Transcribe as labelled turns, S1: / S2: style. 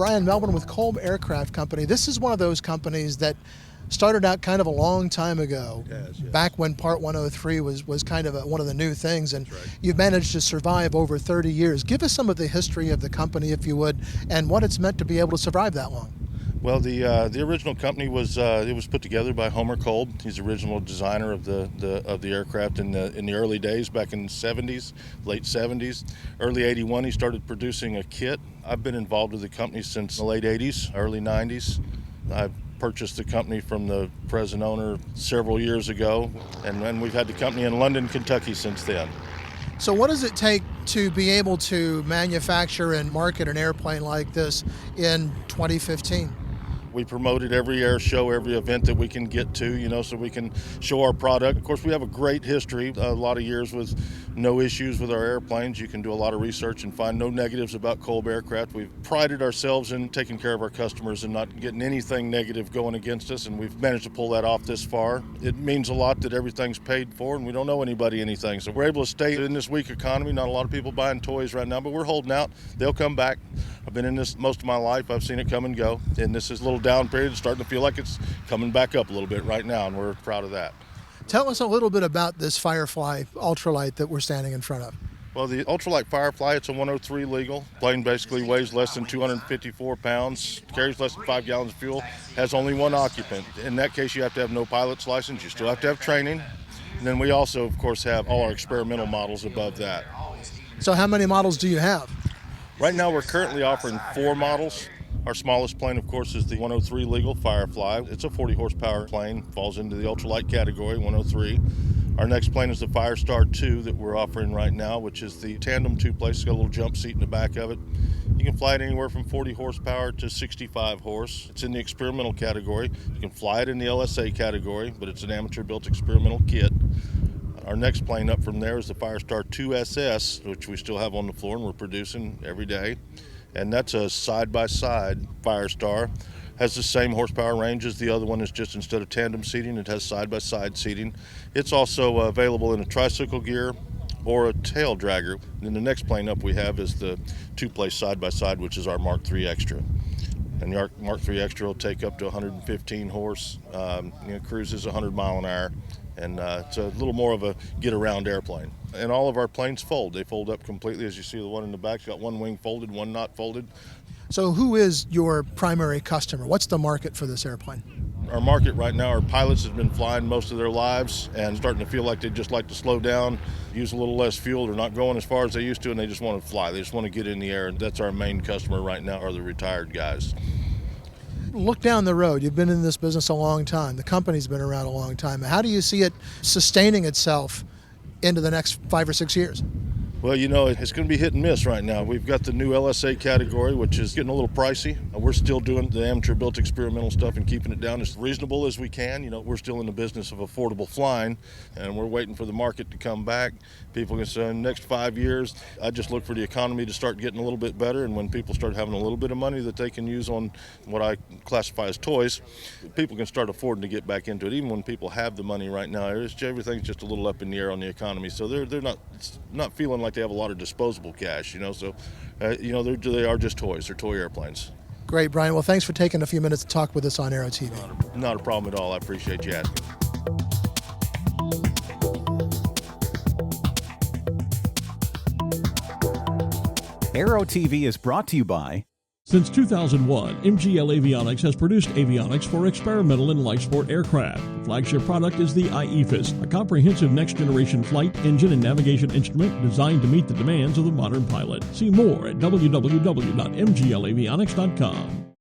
S1: Bryan Melborn with Kolb Aircraft Company. This is one of those companies that started out kind of a long time ago, back when Part 103 was kind of one of the new things, and you've managed to survive over 30 years. Give us some of the history of the company, if you would, and what it's meant to be able to survive that long.
S2: Well, the original company was put together by Homer Kolb. He's the original designer of the aircraft in the early days, back in the 70s, late 70s. Early 81, he started producing a kit. I've been involved with the company since the late 80s, early 90s. I've purchased the company from the present owner several years ago, and we've had the company in London, Kentucky since then.
S1: So what does it take to be able to manufacture and market an airplane like this in 2015?
S2: We promote it every air show, every event that we can get to, so we can show our product. Of course, we have a great history, a lot of years with no issues with our airplanes. You can do a lot of research and find no negatives about Kolb Aircraft. We've prided ourselves in taking care of our customers and not getting anything negative going against us, and we've managed to pull that off this far. It means a lot that everything's paid for, and we don't owe anybody anything. So we're able to stay in this weak economy. Not a lot of people buying toys right now, but we're holding out. They'll come back. I've been in this most of my life. I've seen it come and go, and this is a little down period. It's starting to feel like it's coming back up a little bit right now, and we're proud of that.
S1: Tell us a little bit about this Firefly Ultralight that we're standing in front of.
S2: Well, the Ultralight Firefly, it's a 103 legal. Plane basically weighs less than 254 pounds, carries less than 5 gallons of fuel, has only one occupant. In that case, you have to have no pilot's license. You still have to have training. And then we also, of course, have all our experimental models above that.
S1: So how many models do you have?
S2: Right now, we're currently offering 4 models. Our smallest plane, of course, is the 103 legal Firefly. It's a 40 horsepower plane, falls into the ultralight category, 103. Our next plane is the Firestar 2 that we're offering right now, which is the tandem two-place. It's got a little jump seat in the back of it. You can fly it anywhere from 40 horsepower to 65 horse. It's in the experimental category. You can fly it in the LSA category, but it's an amateur-built experimental kit. Our next plane up from there is the Firestar 2SS, which we still have on the floor and we're producing every day. And that's a side-by-side Firestar. Has the same horsepower range as the other one. It's just instead of tandem seating, it has side-by-side seating. It's also available in a tricycle gear or a tail dragger. And then the next plane up we have is the two-place side-by-side, which is our Mark III Extra. And the Mark III Extra will take up to 115 horse, cruises 100 mile an hour. And it's a little more of a get-around airplane. And all of our planes fold. They fold up completely, as you see the one in the back. It's got one wing folded, one not folded.
S1: So who is your primary customer? What's the market for this airplane?
S2: Our market right now are pilots that have been flying most of their lives and starting to feel like they'd just like to slow down, use a little less fuel. They're not going as far as they used to, and they just want to fly. They just want to get in the air, and that's our main customer right now, are the retired guys.
S1: Look down the road. You've been in this business a long time. The company's been around a long time. How do you see it sustaining itself into the next 5 or 6 years?
S2: Well, it's going to be hit and miss right now. We've got the new LSA category, which is getting a little pricey. We're still doing the amateur-built experimental stuff and keeping it down as reasonable as we can. We're still in the business of affordable flying, and we're waiting for the market to come back. People can say in the next 5 years, I just look for the economy to start getting a little bit better, and when people start having a little bit of money that they can use on what I classify as toys, people can start affording to get back into it. Even when people have the money right now, everything's just a little up in the air on the economy, so they're not feeling like they have a lot of disposable cash, so they are just toys. They're toy airplanes.
S1: Great, Bryan. Well, thanks for taking a few minutes to talk with us on Aero-TV.
S2: Not a problem at all. I appreciate you asking.
S3: Aero-TV is brought to you by...
S4: Since 2001, MGL Avionics has produced avionics for experimental and light sport aircraft. The flagship product is the IEFIS, a comprehensive next-generation flight, engine, and navigation instrument designed to meet the demands of the modern pilot. See more at www.mglavionics.com.